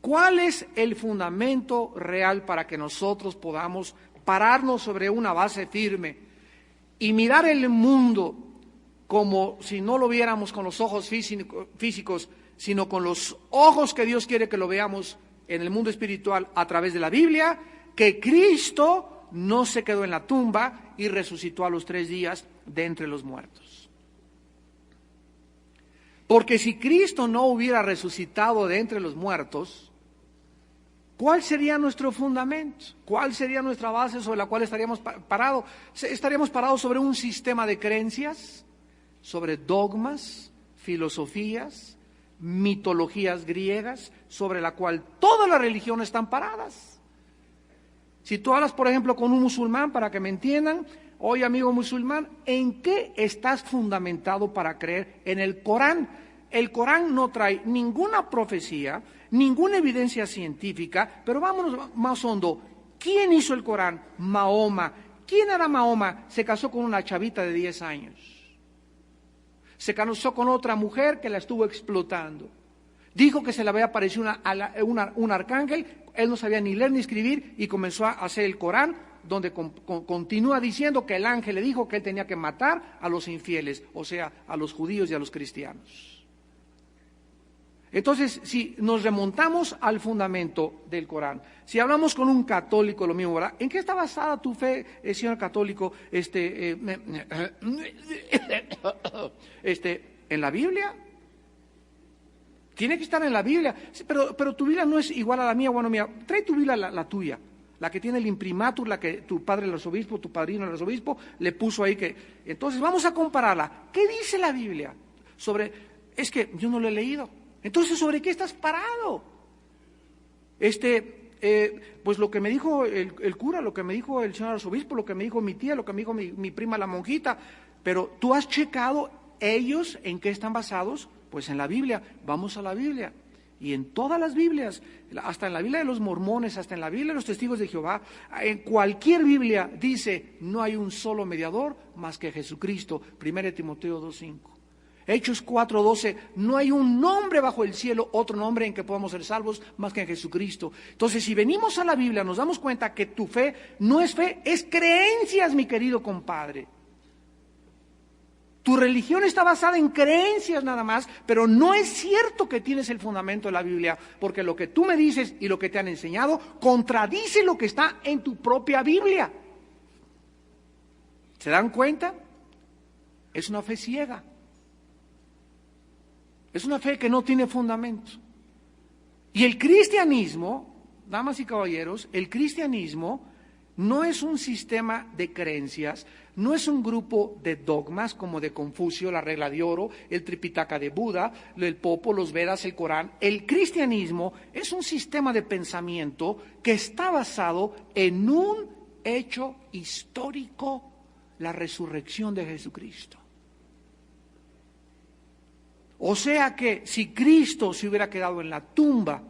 Speaker 1: ¿Cuál es el fundamento real para que nosotros podamos pararnos sobre una base firme y mirar el mundo como si no lo viéramos con los ojos físicos, sino con los ojos que Dios quiere que lo veamos en el mundo espiritual a través de la Biblia, que Cristo no se quedó en la tumba y resucitó a los 3 días de entre los muertos? Porque si Cristo no hubiera resucitado de entre los muertos, ¿cuál sería nuestro fundamento? ¿Cuál sería nuestra base sobre la cual estaríamos parados? ¿Estaríamos parados sobre un sistema de creencias, sobre dogmas, filosofías, mitologías griegas, sobre la cual todas las religiones están paradas? Si tú hablas, por ejemplo, con un musulmán, para que me entiendan, oye, amigo musulmán, ¿en qué estás fundamentado para creer en el Corán? El Corán no trae ninguna profecía, ninguna evidencia científica, pero vámonos más hondo. ¿Quién hizo el Corán? Mahoma. ¿Quién era Mahoma? Se casó con una chavita de 10 años. Se casó con otra mujer que la estuvo explotando. Dijo que se le había aparecido un arcángel, él no sabía ni leer ni escribir y comenzó a hacer el Corán, donde continúa diciendo que el ángel le dijo que él tenía que matar a los infieles, o sea, a los judíos y a los cristianos. Entonces, si nos remontamos al fundamento del Corán, si hablamos con un católico, lo mismo, ¿verdad? ¿En qué está basada tu fe, señor católico? ¿En la Biblia? Tiene que estar en la Biblia. Sí, pero tu Biblia no es igual a la mía. Bueno, mira, trae tu Biblia, la tuya, la que tiene el imprimatur, la que tu padre el arzobispo, tu padrino el arzobispo, le puso ahí que... Entonces, vamos a compararla. ¿Qué dice la Biblia? Es que yo no lo he leído. Entonces, ¿sobre qué estás parado? Pues lo que me dijo el cura, lo que me dijo el señor arzobispo, lo que me dijo mi tía, lo que me dijo mi prima la monjita, pero ¿tú has checado ellos en qué están basados? Pues en la Biblia, vamos a la Biblia. Y en todas las Biblias, hasta en la Biblia de los mormones, hasta en la Biblia de los testigos de Jehová, en cualquier Biblia dice, no hay un solo mediador más que Jesucristo. 1 Timoteo 2:5. Hechos 4:12, no hay un nombre bajo el cielo, otro nombre en que podamos ser salvos más que en Jesucristo. Entonces, si venimos a la Biblia, nos damos cuenta que tu fe no es fe, es creencias, mi querido compadre. Tu religión está basada en creencias nada más, pero no es cierto que tienes el fundamento de la Biblia, porque lo que tú me dices y lo que te han enseñado contradice lo que está en tu propia Biblia. ¿Se dan cuenta? Es una fe ciega. Es una fe que no tiene fundamento. Y el cristianismo, damas y caballeros, el cristianismo no es un sistema de creencias, no es un grupo de dogmas como de Confucio, la regla de oro, el Tripitaka de Buda, el Popo, los Vedas, el Corán. El cristianismo es un sistema de pensamiento que está basado en un hecho histórico, la resurrección de Jesucristo. O sea que si Cristo se hubiera quedado en la tumba,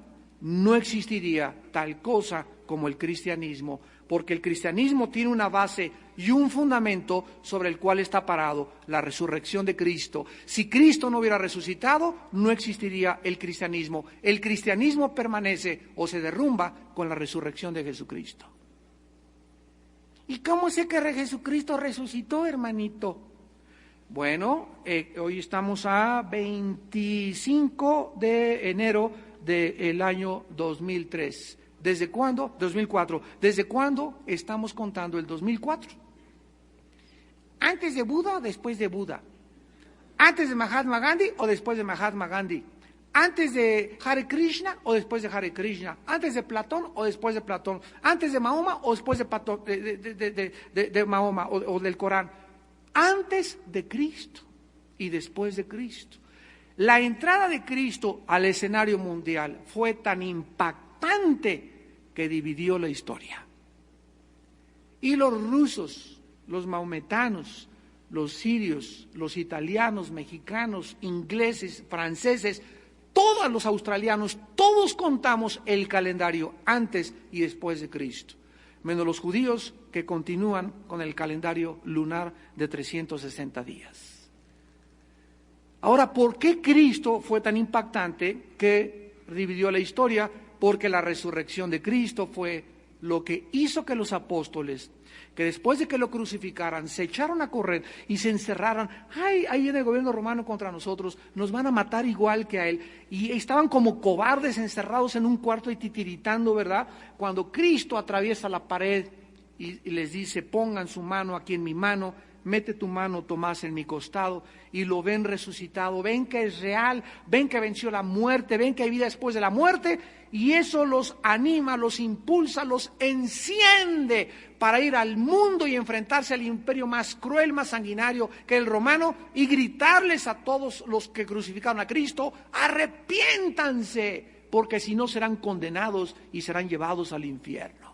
Speaker 1: no existiría tal cosa como el cristianismo, porque el cristianismo tiene una base y un fundamento sobre el cual está parado la resurrección de Cristo. Si Cristo no hubiera resucitado, no existiría el cristianismo. El cristianismo permanece o se derrumba con la resurrección de Jesucristo. ¿Y cómo sé que Jesucristo resucitó, hermanito? Bueno, hoy estamos a 25 de enero del año 2003. ¿Desde cuándo? 2004. ¿Desde cuándo estamos contando el 2004? ¿Antes de Buda o después de Buda? ¿Antes de Mahatma Gandhi o después de Mahatma Gandhi? ¿Antes de Hare Krishna o después de Hare Krishna? ¿Antes de Platón o después de Platón? ¿Antes de Mahoma o después de Mahoma o del Corán? Antes de Cristo y después de Cristo. La entrada de Cristo al escenario mundial fue tan impactante que dividió la historia. Y los rusos, los maometanos, los sirios, los italianos, mexicanos, ingleses, franceses, todos los australianos, todos contamos el calendario antes y después de Cristo, menos los judíos que continúan con el calendario lunar de 360 días. Ahora, ¿por qué Cristo fue tan impactante que dividió la historia? Porque la resurrección de Cristo fue lo que hizo que los apóstoles, que después de que lo crucificaran, se echaron a correr y se encerraran. ¡Ay, ahí viene el gobierno romano contra nosotros! Nos van a matar igual que a él. Y estaban como cobardes encerrados en un cuarto y titiritando, ¿verdad? Cuando Cristo atraviesa la pared y les dice, pongan su mano aquí en mi mano, mete tu mano, Tomás, en mi costado, y lo ven resucitado, ven que es real, ven que venció la muerte, ven que hay vida después de la muerte, y eso los anima, los impulsa, los enciende para ir al mundo y enfrentarse al imperio más cruel, más sanguinario que el romano, y gritarles a todos los que crucificaron a Cristo, arrepiéntanse, porque si no serán condenados y serán llevados al infierno.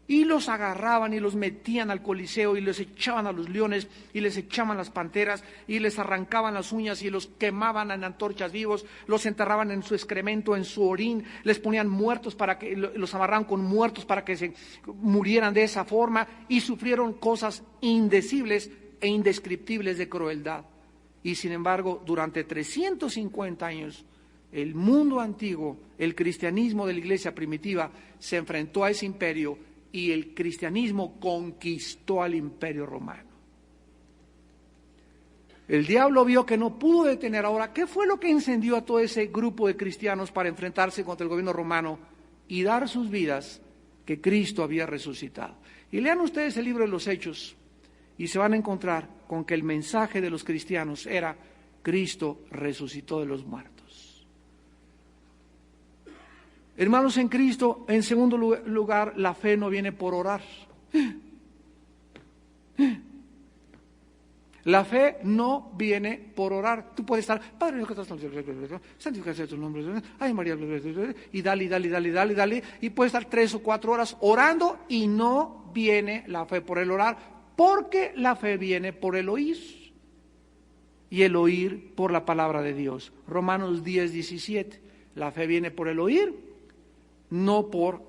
Speaker 1: Y los agarraban y los metían al Coliseo y les echaban a los leones y les echaban las panteras y les arrancaban las uñas y los quemaban en antorchas vivos, los enterraban en su excremento, en su orín, les ponían muertos para que, los amarraban con muertos para que se murieran de esa forma, y sufrieron cosas indecibles e indescriptibles de crueldad. Y sin embargo, durante 350 años, el mundo antiguo, el cristianismo de la iglesia primitiva, se enfrentó a ese imperio, y el cristianismo conquistó al imperio romano. El diablo vio que no pudo detener. Ahora, ¿qué fue lo que encendió a todo ese grupo de cristianos para enfrentarse contra el gobierno romano y dar sus vidas? Que Cristo había resucitado. Y lean ustedes el libro de los Hechos y se van a encontrar con que el mensaje de los cristianos era: Cristo resucitó de los muertos. Hermanos en Cristo, en segundo lugar, la fe no viene por orar. La fe no viene por orar. Tú puedes estar, Padre, santificado sea tu nombre, ay María, y dale, y puedes estar 3 o 4 horas orando y no viene la fe por el orar, porque la fe viene por el oír. y el oír por la palabra de Dios. Romanos 10:17. La fe viene por el oír, no por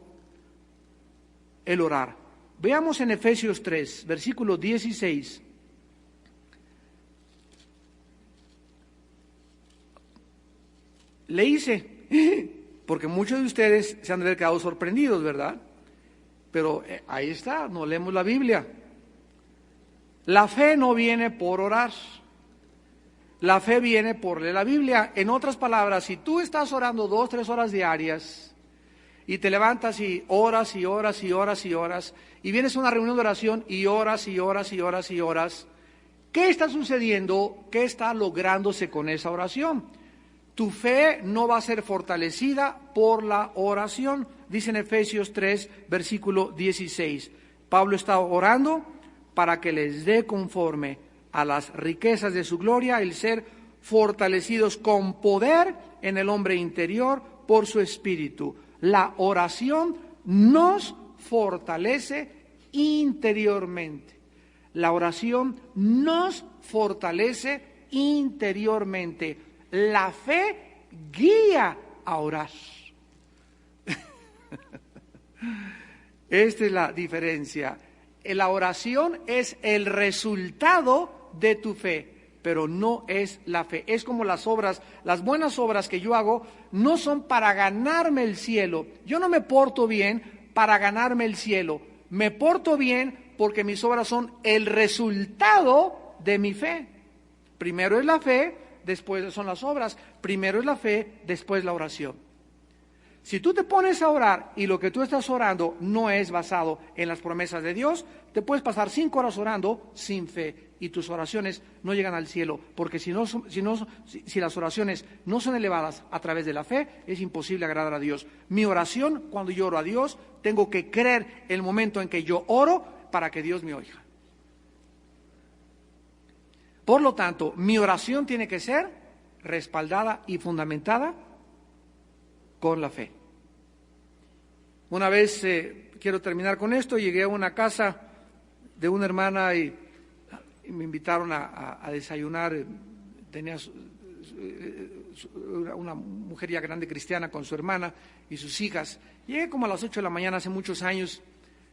Speaker 1: el orar. Veamos en Efesios 3, versículo 16. Le hice, porque muchos de ustedes se han de haber quedado sorprendidos, ¿verdad? Pero ahí está, no leemos la Biblia. La fe no viene por orar. La fe viene por leer la Biblia. En otras palabras, si tú estás orando 2, 3 horas diarias y te levantas y oras y oras y oras y oras y vienes a una reunión de oración y oras y oras y oras y oras, ¿qué está sucediendo? ¿Qué está lográndose con esa oración? Tu fe no va a ser fortalecida por la oración. Dice en Efesios 3, versículo 16. Pablo está orando para que les dé conforme a las riquezas de su gloria el ser fortalecidos con poder en el hombre interior por su espíritu. La oración nos fortalece interiormente. La oración nos fortalece interiormente. La fe guía a orar. Esta es la diferencia. La oración es el resultado de tu fe, pero no es la fe. Es como las obras, las buenas obras que yo hago no son para ganarme el cielo. Yo no me porto bien para ganarme el cielo. Me porto bien porque mis obras son el resultado de mi fe. Primero es la fe, después son las obras. Primero es la fe, después la oración. Si tú te pones a orar y lo que tú estás orando no es basado en las promesas de Dios, te puedes pasar 5 horas orando sin fe y tus oraciones no llegan al cielo, porque si las oraciones no son elevadas a través de la fe, es imposible agradar a Dios. Mi oración, cuando yo oro a Dios, tengo que creer el momento en que yo oro para que Dios me oiga. Por lo tanto, mi oración tiene que ser respaldada y fundamentada con la fe. Una vez, quiero terminar con esto, llegué a una casa de una hermana y me invitaron a desayunar. Tenía una mujer ya grande cristiana con su hermana y sus hijas. Llegué como a las 8 de la mañana hace muchos años,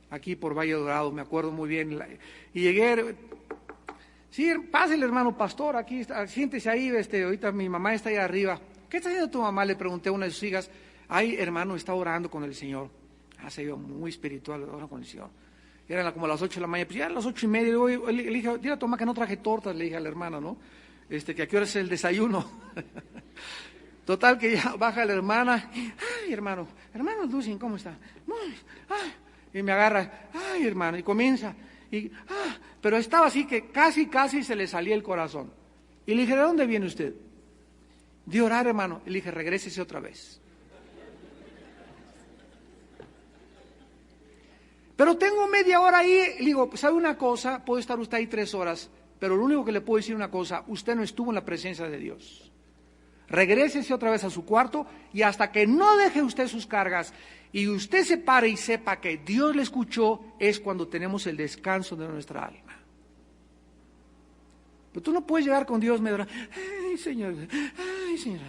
Speaker 1: aquí por Valle Dorado, me acuerdo muy bien. Y llegué, sí, pásale hermano pastor, aquí está, siéntese ahí, ahorita mi mamá está ahí arriba. ¿Qué está haciendo tu mamá? Le pregunté a una de sus hijas. Ay, hermano, está orando con el Señor. Se iba muy espiritual, ora con el Señor. Eran como las 8 de la mañana, pues ya a las 8:30. Le dije, dile a tu mamá que no traje tortas, le dije a la hermana, ¿no? Que a qué hora es el desayuno. Total, que ya baja la hermana. Ay, hermano Lucien, ¿cómo está? Y me agarra, ay, hermano, y comienza. Pero estaba así que casi se le salía el corazón. Y le dije, ¿de dónde viene usted? De orar, hermano. Y le dije, regrésese otra vez. Pero tengo media hora ahí. Le digo, ¿sabe una cosa? Puede estar usted ahí 3 horas, pero lo único que le puedo decir una cosa, usted no estuvo en la presencia de Dios. Regrésese otra vez a su cuarto y hasta que no deje usted sus cargas y usted se pare y sepa que Dios le escuchó, es cuando tenemos el descanso de nuestra alma. Pero tú no puedes llegar con Dios medio hora, ay Señor, ay Señor,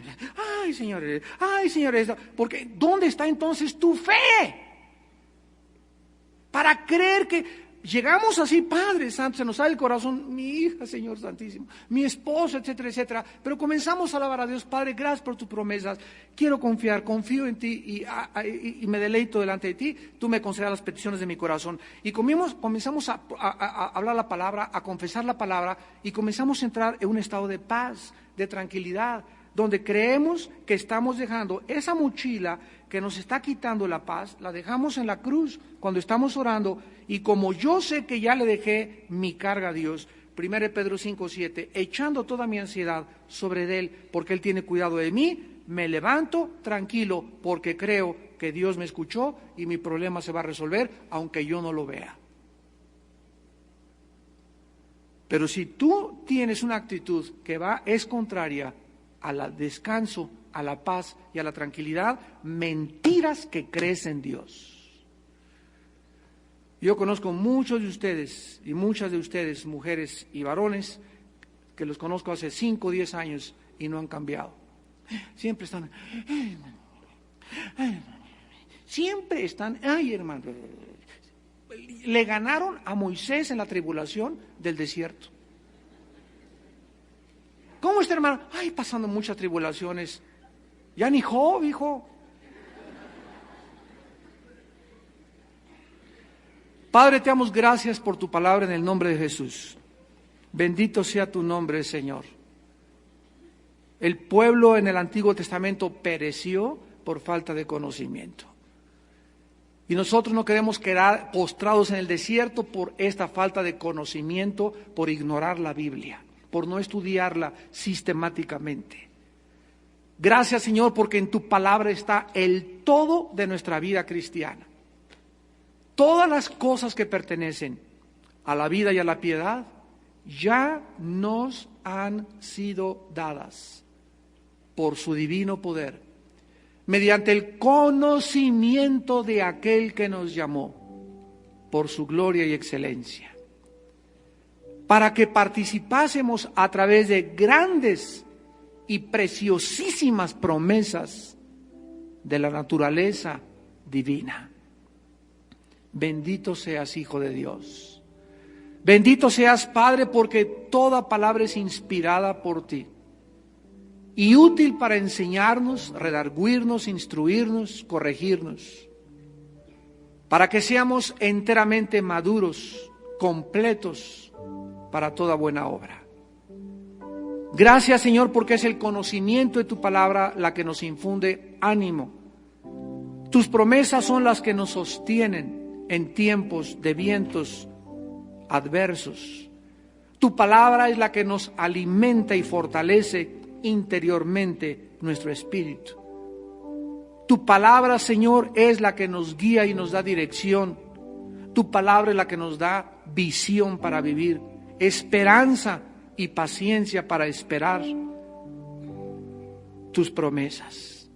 Speaker 1: ay Señor, ay Señor, porque ¿dónde está entonces tu fe? Para creer que llegamos así, Padre Santo, se nos sale el corazón, mi hija, Señor Santísimo, mi esposo, etcétera, etcétera, pero comenzamos a alabar a Dios. Padre, gracias por tus promesas, quiero confiar, confío en ti y me deleito delante de ti, tú me concedas las peticiones de mi corazón. Y comenzamos a hablar la palabra, a confesar la palabra y comenzamos a entrar en un estado de paz, de tranquilidad, donde creemos que estamos dejando esa mochila que nos está quitando la paz, la dejamos en la cruz cuando estamos orando, y como yo sé que ya le dejé mi carga a Dios, 1 Pedro 5:7, echando toda mi ansiedad sobre Él, porque Él tiene cuidado de mí, me levanto tranquilo, porque creo que Dios me escuchó y mi problema se va a resolver, aunque yo no lo vea. Pero si tú tienes una actitud que es contraria al descanso, a la paz y a la tranquilidad, mentiras que crees en Dios. Yo conozco muchos de ustedes y muchas de ustedes, mujeres y varones, que los conozco hace 5 o 10 años y no han cambiado. Siempre están, siempre están, ay hermano, le ganaron a Moisés en la tribulación del desierto. ¿Cómo está, hermano? Ay, pasando muchas tribulaciones. Ya ni Job, hijo. Padre, te damos gracias por tu palabra en el nombre de Jesús. Bendito sea tu nombre, Señor. El pueblo en el Antiguo Testamento pereció por falta de conocimiento. Y nosotros no queremos quedar postrados en el desierto por esta falta de conocimiento, por ignorar la Biblia, por no estudiarla sistemáticamente. Gracias, Señor, porque en tu palabra está el todo de nuestra vida cristiana. Todas las cosas que pertenecen a la vida y a la piedad ya nos han sido dadas por su divino poder, mediante el conocimiento de aquel que nos llamó por su gloria y excelencia, para que participásemos a través de grandes y preciosísimas promesas de la naturaleza divina. Bendito seas, Hijo de Dios. Bendito seas, Padre, porque toda palabra es inspirada por ti y útil para enseñarnos, redarguirnos, instruirnos, corregirnos, para que seamos enteramente maduros, completos para toda buena obra. Gracias, Señor, porque es el conocimiento de tu palabra la que nos infunde ánimo. Tus promesas son las que nos sostienen en tiempos de vientos adversos. Tu palabra es la que nos alimenta y fortalece interiormente nuestro espíritu. Tu palabra, Señor, es la que nos guía y nos da dirección. Tu palabra es la que nos da visión para vivir, esperanza y paciencia para esperar tus promesas.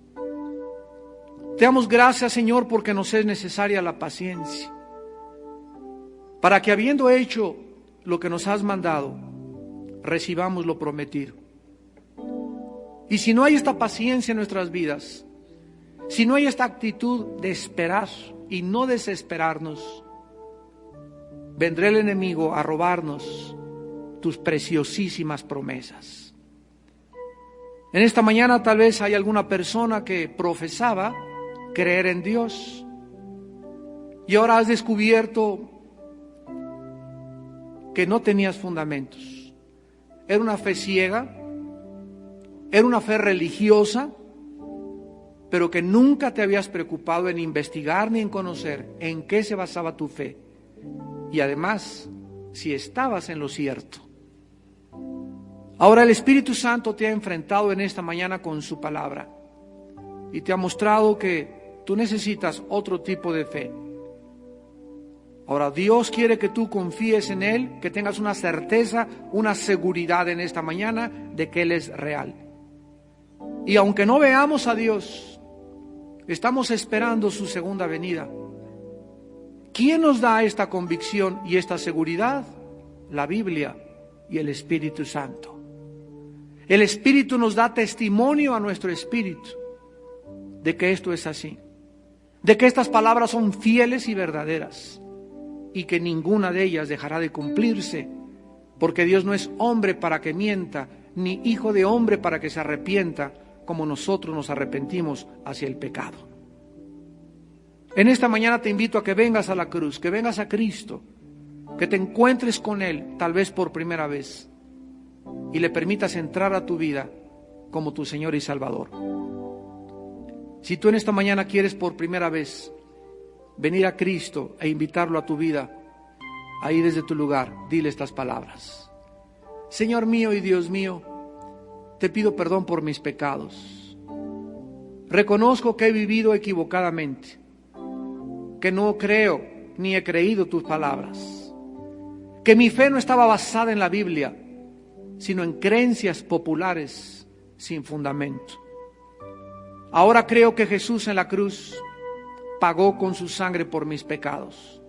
Speaker 1: Te damos gracias, Señor, porque nos es necesaria la paciencia, para que habiendo hecho lo que nos has mandado, recibamos lo prometido. Y si no hay esta paciencia en nuestras vidas, si no hay esta actitud de esperar y no desesperarnos, vendrá el enemigo a robarnos tus preciosísimas promesas. En esta mañana tal vez hay alguna persona que profesaba creer en Dios y ahora has descubierto que no tenías fundamentos. Era una fe ciega, era una fe religiosa, pero que nunca te habías preocupado en investigar ni en conocer en qué se basaba tu fe y además si estabas en lo cierto. Ahora el Espíritu Santo te ha enfrentado en esta mañana con su palabra y te ha mostrado que tú necesitas otro tipo de fe. Ahora Dios quiere que tú confíes en Él, que tengas una certeza, una seguridad en esta mañana de que Él es real. Y aunque no veamos a Dios, estamos esperando su segunda venida. ¿Quién nos da esta convicción y esta seguridad? La Biblia y el Espíritu Santo. El Espíritu nos da testimonio a nuestro espíritu de que esto es así, de que estas palabras son fieles y verdaderas y que ninguna de ellas dejará de cumplirse, porque Dios no es hombre para que mienta, ni hijo de hombre para que se arrepienta, como nosotros nos arrepentimos hacia el pecado. En esta mañana te invito a que vengas a la cruz, que vengas a Cristo, que te encuentres con Él, tal vez por primera vez, y le permitas entrar a tu vida como tu Señor y Salvador. Si tú en esta mañana quieres por primera vez venir a Cristo e invitarlo a tu vida, ahí desde tu lugar, dile estas palabras: Señor mío y Dios mío, te pido perdón por mis pecados. Reconozco que he vivido equivocadamente, que no creo ni he creído tus palabras, que mi fe no estaba basada en la Biblia, sino en creencias populares sin fundamento. Ahora creo que Jesús en la cruz pagó con su sangre por mis pecados,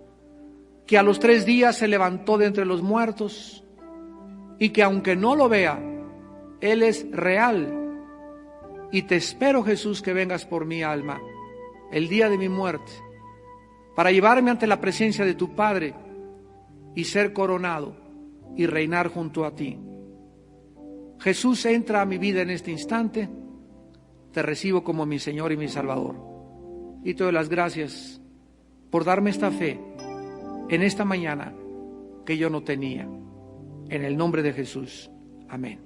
Speaker 1: que a los 3 días se levantó de entre los muertos y que aunque no lo vea, Él es real. Y te espero, Jesús, que vengas por mi alma el día de mi muerte, para llevarme ante la presencia de tu Padre y ser coronado y reinar junto a ti. Jesús, entra a mi vida en este instante. Te recibo como mi Señor y mi Salvador. Y te doy las gracias por darme esta fe en esta mañana que yo no tenía. En el nombre de Jesús. Amén.